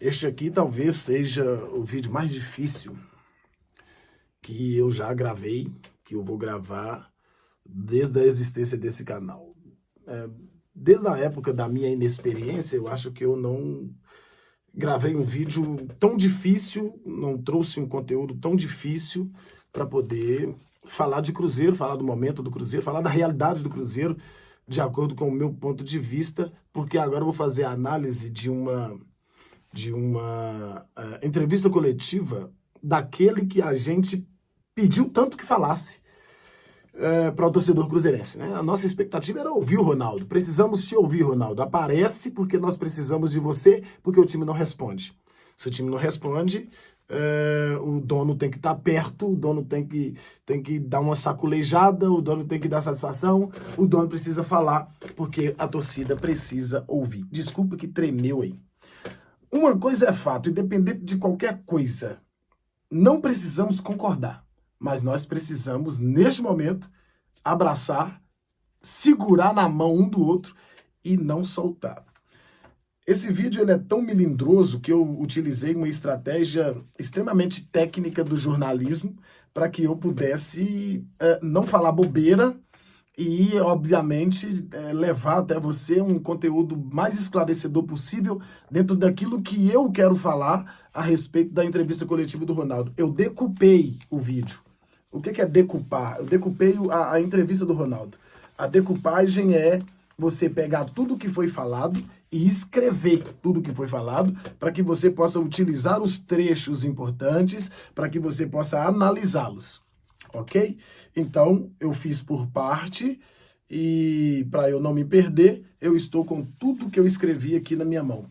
Este aqui talvez seja o vídeo mais difícil que eu já gravei, que eu vou gravar desde a existência desse canal. Desde a época da minha inexperiência, eu acho que eu não gravei um vídeo tão difícil, não trouxe um conteúdo tão difícil para poder falar de Cruzeiro, falar do momento do Cruzeiro, falar da realidade do Cruzeiro, de acordo com o meu ponto de vista, porque agora eu vou fazer a análise de uma entrevista coletiva daquele que a gente pediu tanto que falasse para o torcedor cruzeirense, né? A nossa expectativa era ouvir o Ronaldo. Precisamos te ouvir, Ronaldo. Aparece porque nós precisamos de você, porque o time não responde. Se o time não responde, o dono tem que estar perto, o dono tem que dar uma saculejada, o dono tem que dar satisfação, o dono precisa falar, porque a torcida precisa ouvir. Desculpa que tremeu aí. Uma coisa é fato, independente de qualquer coisa, não precisamos concordar, mas nós precisamos, neste momento, abraçar, segurar na mão um do outro e não soltar. Esse vídeo ele é tão melindroso que eu utilizei uma estratégia extremamente técnica do jornalismo para que eu pudesse não falar bobeira e, obviamente, levar até você um conteúdo mais esclarecedor possível dentro daquilo que eu quero falar a respeito da entrevista coletiva do Ronaldo. Eu decupei o vídeo. O que é decupar? Eu decupei a entrevista do Ronaldo. A decupagem é você pegar tudo que foi falado e escrever tudo que foi falado para que você possa utilizar os trechos importantes, para que você possa analisá-los. Ok? Então, eu fiz por parte e para eu não me perder, eu estou com tudo que eu escrevi aqui na minha mão.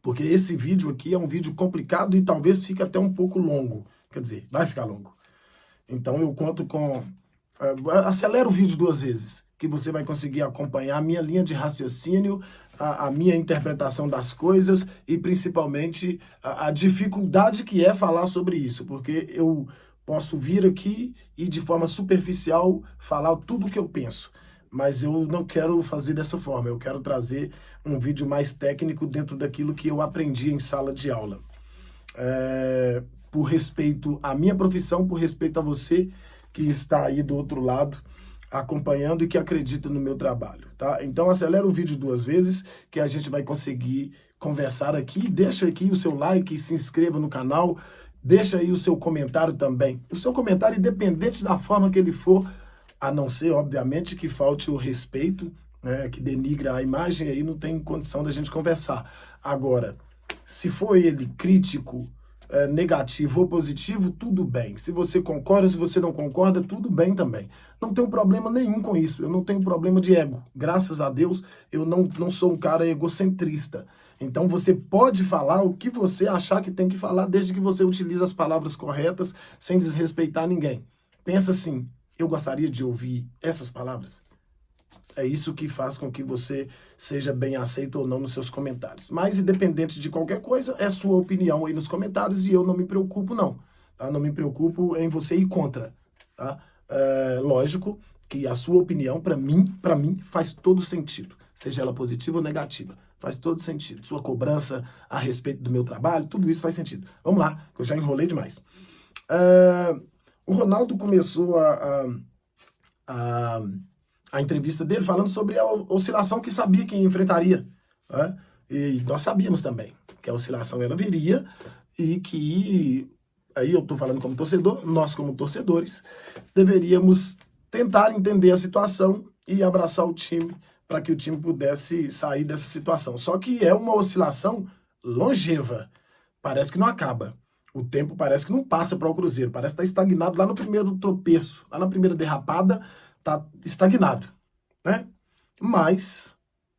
Porque esse vídeo aqui é um vídeo complicado e talvez fique até um pouco longo. Quer dizer, vai ficar longo. Então, eu conto com... acelera o vídeo 2 vezes, que você vai conseguir acompanhar a minha linha de raciocínio, a minha interpretação das coisas e, principalmente, a dificuldade que é falar sobre isso. Porque eu posso vir aqui e, de forma superficial, falar tudo o que eu penso. Mas eu não quero fazer dessa forma. Eu quero trazer um vídeo mais técnico dentro daquilo que eu aprendi em sala de aula. Por respeito à minha profissão, por respeito a você que está aí do outro lado, acompanhando e que acredita no meu trabalho, tá? Então acelera o vídeo 2 vezes, que a gente vai conseguir conversar aqui. Deixa aqui o seu like, se inscreva no canal, deixa aí o seu comentário também. O seu comentário, independente da forma que ele for, a não ser, obviamente, que falte o respeito, né, que denigra a imagem, aí não tem condição da gente conversar. Agora, se for ele crítico, negativo ou positivo, tudo bem. Se você concorda, se você não concorda, tudo bem também. Não tenho problema nenhum com isso. Eu não tenho problema de ego. Graças a Deus, eu não sou um cara egocentrista. Então você pode falar o que você achar que tem que falar, desde que você utilize as palavras corretas, sem desrespeitar ninguém. Pensa assim, eu gostaria de ouvir essas palavras? É isso que faz com que você seja bem aceito ou não nos seus comentários. Mas, independente de qualquer coisa, é sua opinião aí nos comentários e eu não me preocupo, não. Tá? Não me preocupo em você ir contra. Tá? Lógico que a sua opinião, para mim, faz todo sentido. Seja ela positiva ou negativa. Faz todo sentido. Sua cobrança a respeito do meu trabalho, tudo isso faz sentido. Vamos lá, que eu já enrolei demais. O Ronaldo começou a entrevista dele falando sobre a oscilação que sabia que enfrentaria. Né? E nós sabíamos também que a oscilação ela viria e que, aí eu estou falando como torcedor, nós como torcedores, deveríamos tentar entender a situação e abraçar o time para que o time pudesse sair dessa situação. Só que é uma oscilação longeva, parece que não acaba. O tempo parece que não passa para o Cruzeiro, parece que está estagnado lá no primeiro tropeço, lá na primeira derrapada, está estagnado, né? Mas,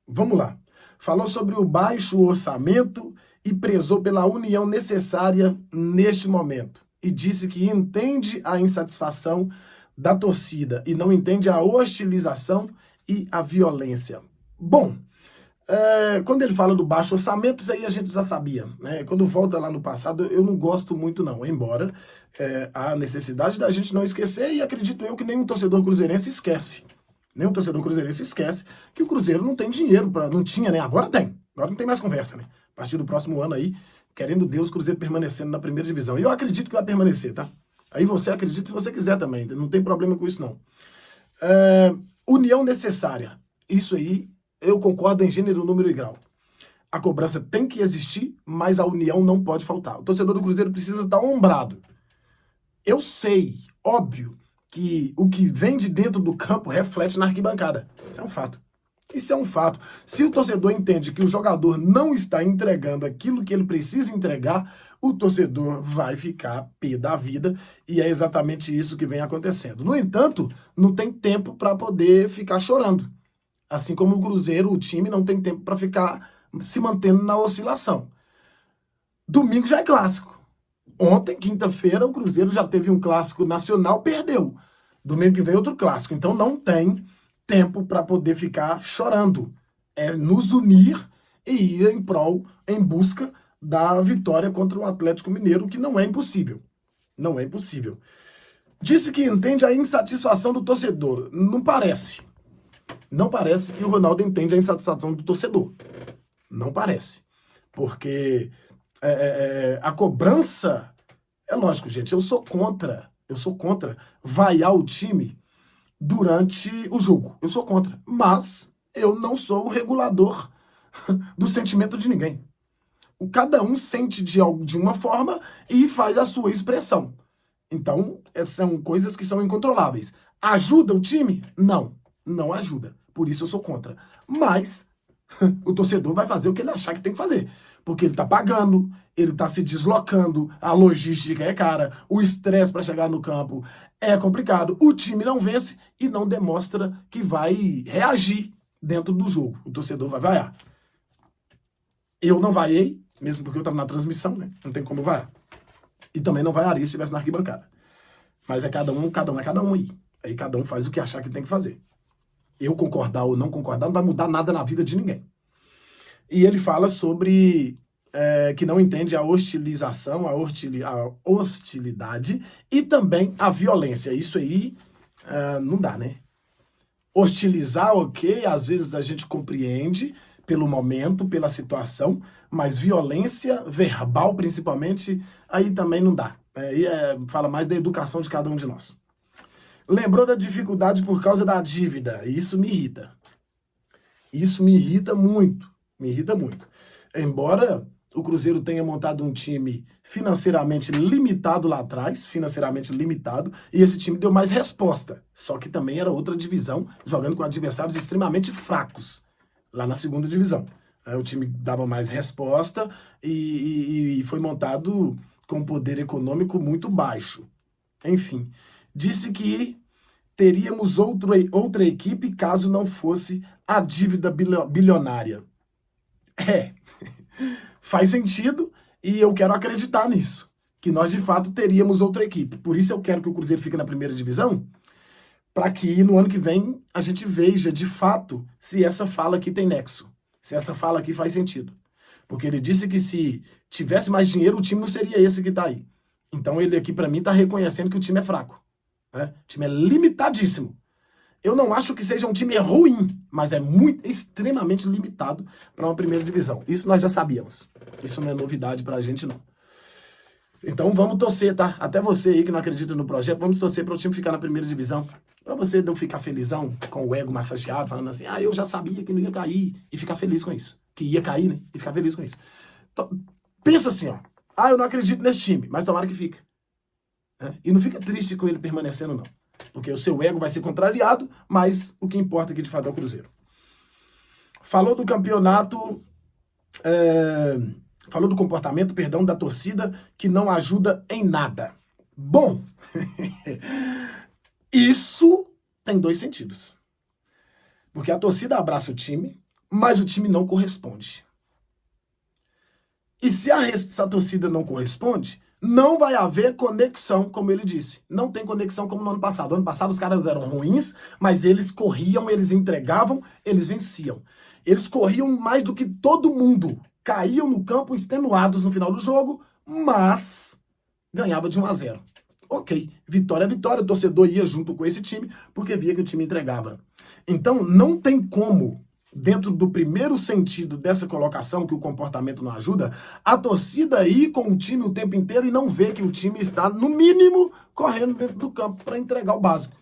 vamos lá. Falou sobre o baixo orçamento e prezou pela união necessária neste momento. E disse que entende a insatisfação da torcida e não entende a hostilização e a violência. Bom, quando ele fala do baixo orçamento, isso aí a gente já sabia, né? Quando volta lá no passado, eu não gosto muito não, embora a necessidade da gente não esquecer, e acredito eu que nenhum torcedor cruzeirense esquece. Nenhum torcedor cruzeirense esquece que o Cruzeiro não tem dinheiro, não tinha, né? Agora tem, agora não tem mais conversa, né? A partir do próximo ano aí, querendo Deus, o Cruzeiro permanecendo na primeira divisão. E eu acredito que vai permanecer, tá? Aí você acredita se você quiser também, não tem problema com isso não. União necessária, isso aí eu concordo em gênero, número e grau. A cobrança tem que existir, mas a união não pode faltar. O torcedor do Cruzeiro precisa estar ombrado. Eu sei, óbvio, que o que vem de dentro do campo reflete na arquibancada. Isso é um fato. Isso é um fato. Se o torcedor entende que o jogador não está entregando aquilo que ele precisa entregar, o torcedor vai ficar pé da vida, e é exatamente isso que vem acontecendo. No entanto, não tem tempo para poder ficar chorando. Assim como o Cruzeiro, o time não tem tempo para ficar se mantendo na oscilação. Domingo já é clássico. Ontem, quinta-feira, o Cruzeiro já teve um clássico nacional, perdeu. Domingo que vem outro clássico. Então não tem tempo para poder ficar chorando. É nos unir e ir em prol, em busca da vitória contra o Atlético Mineiro, que não é impossível. Não é impossível. Disse que entende a insatisfação do torcedor. Não parece. Não parece que o Ronaldo entende a insatisfação do torcedor. Não parece. Porque a cobrança... É lógico, gente, eu sou contra vaiar o time durante o jogo. Eu sou contra. Mas eu não sou o regulador do sentimento de ninguém. Cada um sente de uma forma e faz a sua expressão. Então, são coisas que são incontroláveis. Ajuda o time? Não, não ajuda. Por isso eu sou contra. Mas o torcedor vai fazer o que ele achar que tem que fazer. Porque ele tá pagando, ele tá se deslocando, a logística é cara, o estresse para chegar no campo é complicado. O time não vence e não demonstra que vai reagir dentro do jogo. O torcedor vai vaiar. Eu não vaiei, mesmo porque eu estava na transmissão, né? Não tem como vaiar. E também não vaiaria se estivesse na arquibancada. Mas é cada um aí. Aí cada um faz o que achar que tem que fazer. Eu concordar ou não concordar não vai mudar nada na vida de ninguém. E ele fala sobre que não entende a hostilização, a hostilidade e também a violência. Isso aí não dá, né? Hostilizar, ok, às vezes a gente compreende pelo momento, pela situação, mas violência verbal, principalmente, aí também não dá. Fala mais da educação de cada um de nós. Lembrou da dificuldade por causa da dívida. Isso me irrita. Isso me irrita muito. Me irrita muito. Embora o Cruzeiro tenha montado um time financeiramente limitado lá atrás, financeiramente limitado, e esse time deu mais resposta. Só que também era outra divisão, jogando com adversários extremamente fracos, lá na segunda divisão. O time dava mais resposta e foi montado com poder econômico muito baixo. Enfim, disse que teríamos outra equipe caso não fosse a dívida bilionária. Faz sentido e eu quero acreditar nisso, que nós de fato teríamos outra equipe. Por isso eu quero que o Cruzeiro fique na primeira divisão, para que no ano que vem a gente veja de fato se essa fala aqui tem nexo, se essa fala aqui faz sentido. Porque ele disse que se tivesse mais dinheiro o time não seria esse que tá aí. Então ele aqui para mim tá reconhecendo que o time é fraco, né? O time é limitadíssimo. Eu não acho que seja um time ruim, mas é extremamente limitado para uma primeira divisão. Isso nós já sabíamos. Isso não é novidade para a gente, não. Então vamos torcer, tá? Até você aí que não acredita no projeto, vamos torcer para o time ficar na primeira divisão. Para você não ficar felizão, com o ego massageado, falando assim, eu já sabia que não ia cair, e ficar feliz com isso. Que ia cair, né? E ficar feliz com isso. Então, pensa assim, ó. Eu não acredito nesse time, mas tomara que fique. E não fica triste com ele permanecendo, não. Porque o seu ego vai ser contrariado, mas o que importa aqui de fato é o Cruzeiro. Falou do campeonato, falou do comportamento, perdão, da torcida, que não ajuda em nada. Bom, isso tem dois sentidos. Porque a torcida abraça o time, mas o time não corresponde. E se essa torcida não corresponde, não vai haver conexão, como ele disse. Não tem conexão como no ano passado. No ano passado os caras eram ruins, mas eles corriam, eles entregavam, eles venciam. Eles corriam mais do que todo mundo. Caíam no campo extenuados no final do jogo, mas ganhava de 1-0. Ok, vitória é vitória, o torcedor ia junto com esse time, porque via que o time entregava. Então não tem como dentro do primeiro sentido dessa colocação, que o comportamento não ajuda, a torcida ir com o time o tempo inteiro e não ver que o time está, no mínimo, correndo dentro do campo para entregar o básico.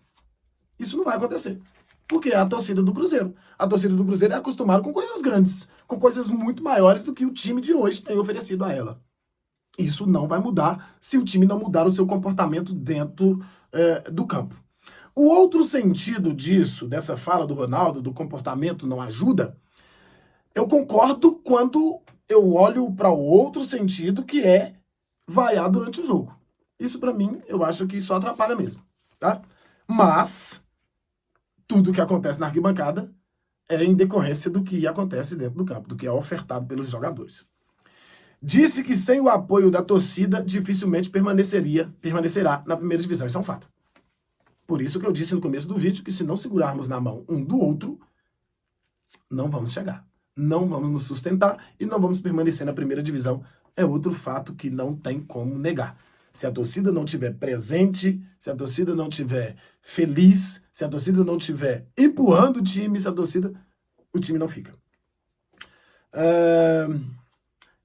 Isso não vai acontecer. Porque é a torcida do Cruzeiro. A torcida do Cruzeiro é acostumada com coisas grandes, com coisas muito maiores do que o time de hoje tem oferecido a ela. Isso não vai mudar se o time não mudar o seu comportamento dentro do campo. O outro sentido disso, dessa fala do Ronaldo, do comportamento não ajuda, eu concordo quando eu olho para o outro sentido, que é vaiar durante o jogo. Isso, para mim, eu acho que só atrapalha mesmo, tá? Mas tudo que acontece na arquibancada é em decorrência do que acontece dentro do campo, do que é ofertado pelos jogadores. Disse que sem o apoio da torcida, dificilmente permanecerá na primeira divisão. Isso é um fato. Por isso que eu disse no começo do vídeo que se não segurarmos na mão um do outro, não vamos chegar. Não vamos nos sustentar e não vamos permanecer na primeira divisão. É outro fato que não tem como negar. Se a torcida não estiver presente, se a torcida não estiver feliz, se a torcida não estiver empurrando o time, o time não fica.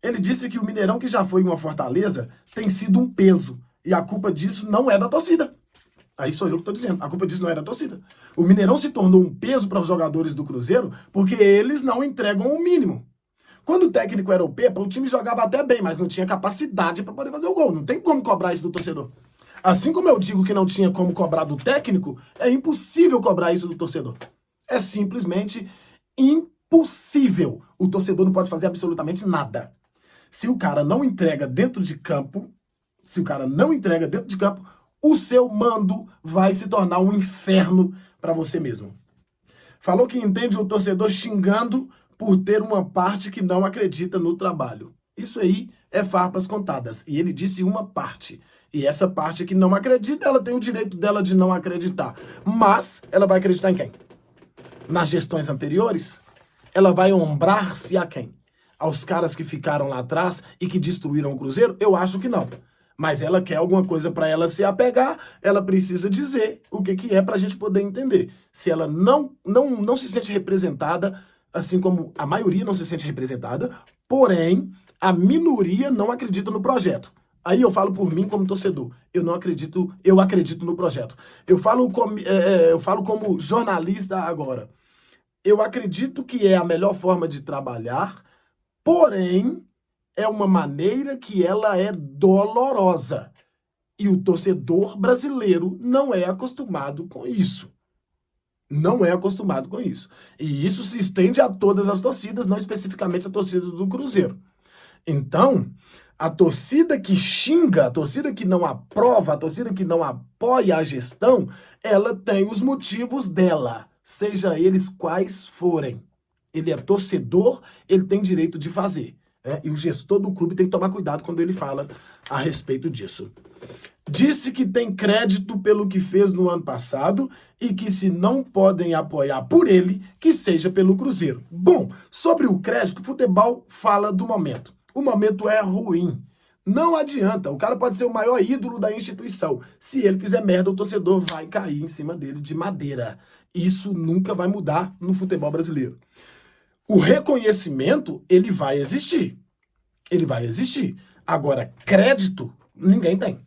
Ele disse que o Mineirão, que já foi uma fortaleza, tem sido um peso. E a culpa disso não é da torcida. Aí sou eu que estou dizendo. A culpa disso não é da torcida. O Mineirão se tornou um peso para os jogadores do Cruzeiro porque eles não entregam o mínimo. Quando o técnico era o Pepa, o time jogava até bem, mas não tinha capacidade para poder fazer o gol. Não tem como cobrar isso do torcedor. Assim como eu digo que não tinha como cobrar do técnico, é impossível cobrar isso do torcedor. É simplesmente impossível. O torcedor não pode fazer absolutamente nada. Se o cara não entrega dentro de campo, o seu mando vai se tornar um inferno para você mesmo. Falou que entende o torcedor xingando por ter uma parte que não acredita no trabalho. Isso aí é farpas contadas. E ele disse uma parte. E essa parte que não acredita, ela tem o direito dela de não acreditar. Mas ela vai acreditar em quem? Nas gestões anteriores, ela vai ombrar-se a quem? Aos caras que ficaram lá atrás e que destruíram o Cruzeiro? Eu acho que não. Mas ela quer alguma coisa para ela se apegar, ela precisa dizer o que é para a gente poder entender. Se ela não se sente representada, assim como a maioria não se sente representada, porém, a minoria não acredita no projeto. Aí eu falo por mim como torcedor. Eu acredito no projeto. Eu falo como jornalista agora. Eu acredito que é a melhor forma de trabalhar, porém, é uma maneira que ela é dolorosa. E o torcedor brasileiro não é acostumado com isso. Não é acostumado com isso. E isso se estende a todas as torcidas, não especificamente a torcida do Cruzeiro. Então, a torcida que xinga, a torcida que não aprova, a torcida que não apoia a gestão, ela tem os motivos dela, seja eles quais forem. Ele é torcedor, ele tem direito de fazer. E o gestor do clube tem que tomar cuidado quando ele fala a respeito disso. Disse que tem crédito pelo que fez no ano passado e que se não podem apoiar por ele, que seja pelo Cruzeiro. Bom, sobre o crédito, o futebol fala do momento. O momento é ruim. Não adianta, o cara pode ser o maior ídolo da instituição. Se ele fizer merda, o torcedor vai cair em cima dele de madeira. Isso nunca vai mudar no futebol brasileiro. O reconhecimento, ele vai existir. Ele vai existir. Agora, crédito, ninguém tem.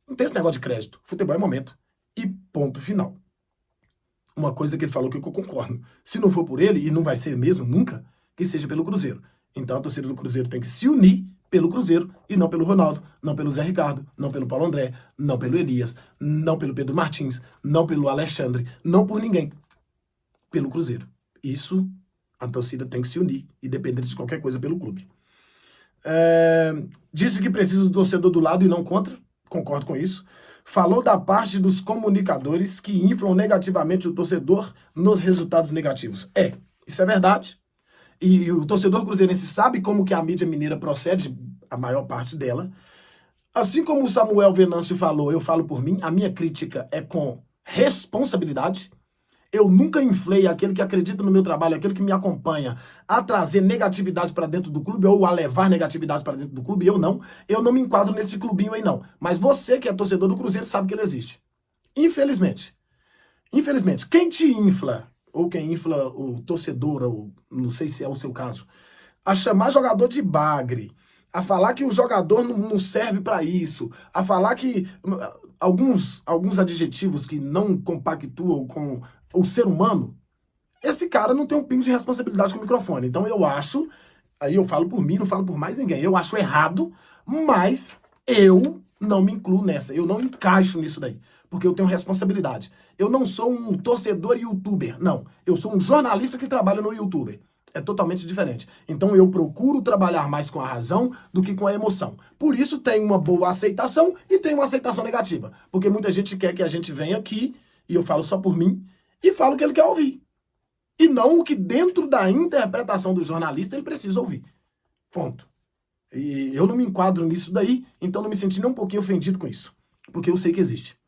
Não tem esse negócio de crédito. Futebol é momento. E ponto final. Uma coisa que ele falou que eu concordo. Se não for por ele, e não vai ser mesmo nunca, que seja pelo Cruzeiro. Então a torcida do Cruzeiro tem que se unir pelo Cruzeiro e não pelo Ronaldo, não pelo Zé Ricardo, não pelo Paulo André, não pelo Elias, não pelo Pedro Martins, não pelo Alexandre, não por ninguém. Pelo Cruzeiro. Isso a torcida tem que se unir, independente de qualquer coisa, pelo clube. Disse que precisa do torcedor do lado e não contra. Concordo com isso. Falou da parte dos comunicadores que inflam negativamente o torcedor nos resultados negativos. Isso é verdade. E o torcedor cruzeirense sabe como que a mídia mineira procede, a maior parte dela. Assim como o Samuel Venâncio falou, eu falo por mim, a minha crítica é com responsabilidade. Eu nunca inflei aquele que acredita no meu trabalho, aquele que me acompanha, a trazer negatividade para dentro do clube ou a levar negatividade para dentro do clube. Eu não me enquadro nesse clubinho aí não. Mas você que é torcedor do Cruzeiro sabe que ele existe. Infelizmente, quem te infla ou quem infla o torcedor, ou não sei se é o seu caso, a chamar jogador de bagre, a falar que o jogador não serve para isso, a falar que alguns adjetivos que não compactuam com o ser humano, esse cara não tem um pingo de responsabilidade com o microfone. Então eu acho, aí eu falo por mim, não falo por mais ninguém, eu acho errado, mas eu não me incluo nessa, eu não encaixo nisso daí, porque eu tenho responsabilidade. Eu não sou um torcedor youtuber, não. Eu sou um jornalista que trabalha no youtuber. É totalmente diferente. Então eu procuro trabalhar mais com a razão do que com a emoção. Por isso tem uma boa aceitação e tem uma aceitação negativa. Porque muita gente quer que a gente venha aqui, e eu falo só por mim, e falo o que ele quer ouvir. E não o que dentro da interpretação do jornalista ele precisa ouvir. Ponto. E eu não me enquadro nisso daí, então não me senti nem um pouquinho ofendido com isso. Porque eu sei que existe.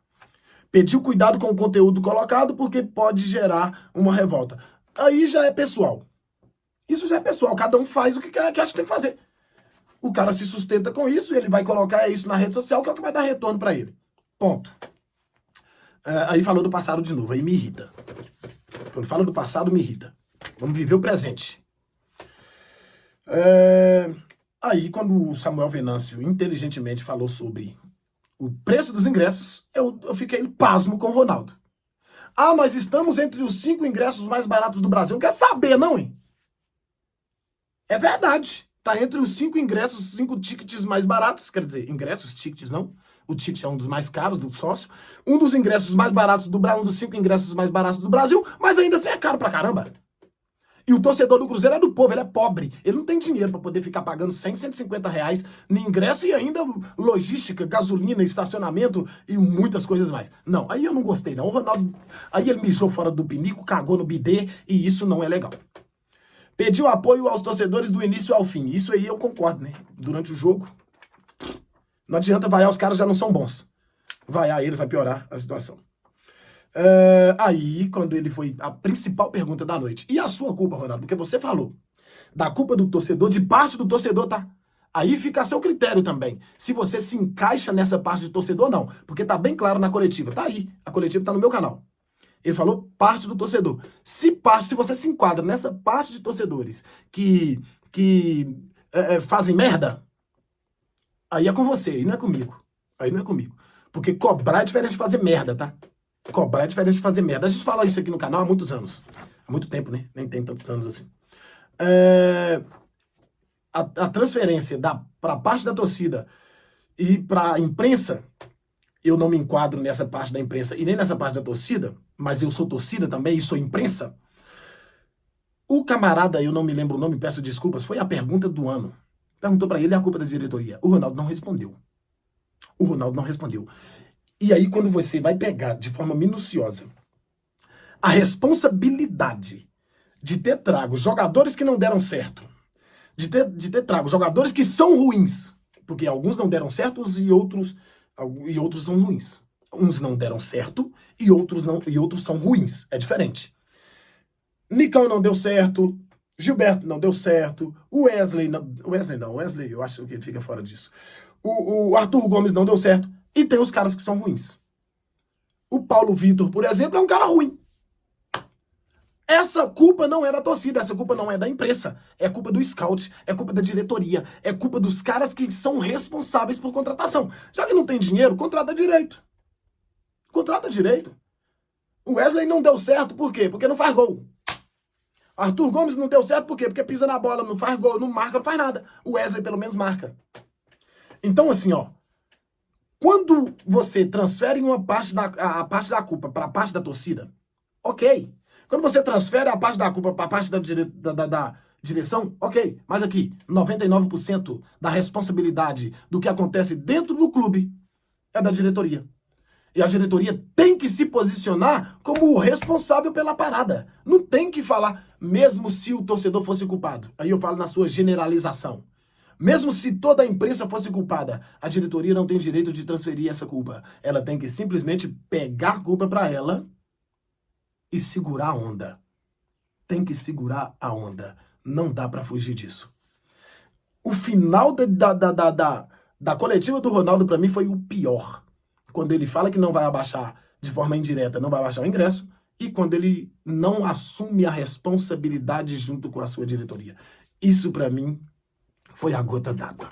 Pediu cuidado com o conteúdo colocado porque pode gerar uma revolta. Aí já é pessoal. Isso já é pessoal. Cada um faz o que acha que tem que fazer. O cara se sustenta com isso, ele vai colocar isso na rede social, que é o que vai dar retorno para ele. Ponto. Aí falou do passado de novo, aí me irrita. Quando fala do passado, me irrita. Vamos viver o presente. Aí, quando o Samuel Venâncio inteligentemente falou sobre o preço dos ingressos, eu fiquei pasmo com o Ronaldo. Ah, mas estamos entre os 5 ingressos mais baratos do Brasil. Não quer saber, não, hein? É verdade. Tá entre os 5 ingressos, 5 tickets mais baratos. Quer dizer, ingressos, tickets não. O ticket é um dos mais caros do sócio. Um dos ingressos mais baratos do Brasil, um dos 5 ingressos mais baratos do Brasil, mas ainda assim é caro pra caramba. E o torcedor do Cruzeiro é do povo, ele é pobre. Ele não tem dinheiro para poder ficar pagando 100, 150 reais no ingresso e ainda logística, gasolina, estacionamento e muitas coisas mais. Não, aí eu não gostei não. O Ronaldo, aí ele mijou fora do pinico, cagou no bidê e isso não é legal. Pediu apoio aos torcedores do início ao fim. Isso aí eu concordo, né? Durante o jogo, não adianta vaiar, os caras já não são bons. Vaiar eles vai piorar a situação. Aí, quando ele foi a principal pergunta da noite, e a sua culpa, Ronaldo? Porque você falou da culpa do torcedor, de parte do torcedor, tá? Aí fica a seu critério também, se você se encaixa nessa parte de torcedor ou não, porque tá bem claro na coletiva, tá aí, a coletiva tá no meu canal. Ele falou parte do torcedor. Se você se enquadra nessa parte de torcedores que fazem merda, aí é com você, aí não é comigo. Aí não é comigo. Porque cobrar é diferente de fazer merda, tá? Cobrar é diferente de fazer merda. A gente fala isso aqui no canal há muitos anos. Há muito tempo, né? Nem tem tantos anos assim. A transferência para parte da torcida e para a imprensa, eu não me enquadro nessa parte da imprensa e nem nessa parte da torcida, mas eu sou torcida também e sou imprensa. O camarada, eu não me lembro o nome, peço desculpas, foi a pergunta do ano. Perguntou para ele a culpa da diretoria. O Ronaldo não respondeu. O Ronaldo não respondeu. E aí, quando você vai pegar de forma minuciosa a responsabilidade de ter trago jogadores que não deram certo, de ter trago jogadores que são ruins, porque alguns não deram certo e outros são ruins. Uns não deram certo e outros são ruins. É diferente. Nicão não deu certo, Gilberto não deu certo, Wesley eu acho que ele fica fora disso. O Arthur Gomes não deu certo. E tem os caras que são ruins. O Paulo Vitor, por exemplo, é um cara ruim. Essa culpa não é da torcida, essa culpa não é da imprensa. É culpa do scout, é culpa da diretoria, é culpa dos caras que são responsáveis por contratação. Já que não tem dinheiro, contrata direito. Contrata direito. O Wesley não deu certo, por quê? Porque não faz gol. Arthur Gomes não deu certo, por quê? Porque pisa na bola, não faz gol, não marca, não faz nada. O Wesley pelo menos marca. Então assim, ó. Quando você transfere a parte da culpa para a parte da torcida, ok. Quando você transfere a parte da culpa para a parte da direção, ok. Mas aqui, 99% da responsabilidade do que acontece dentro do clube é da diretoria. E a diretoria tem que se posicionar como o responsável pela parada. Não tem que falar, mesmo se o torcedor fosse culpado. Aí eu falo na sua generalização. Mesmo se toda a imprensa fosse culpada, a diretoria não tem direito de transferir essa culpa. Ela tem que simplesmente pegar a culpa para ela e segurar a onda. Tem que segurar a onda. Não dá para fugir disso. O final da coletiva do Ronaldo, para mim, foi o pior. Quando ele fala que não vai abaixar de forma indireta, não vai abaixar o ingresso, e quando ele não assume a responsabilidade junto com a sua diretoria. Isso, para mim, foi a gota d'água.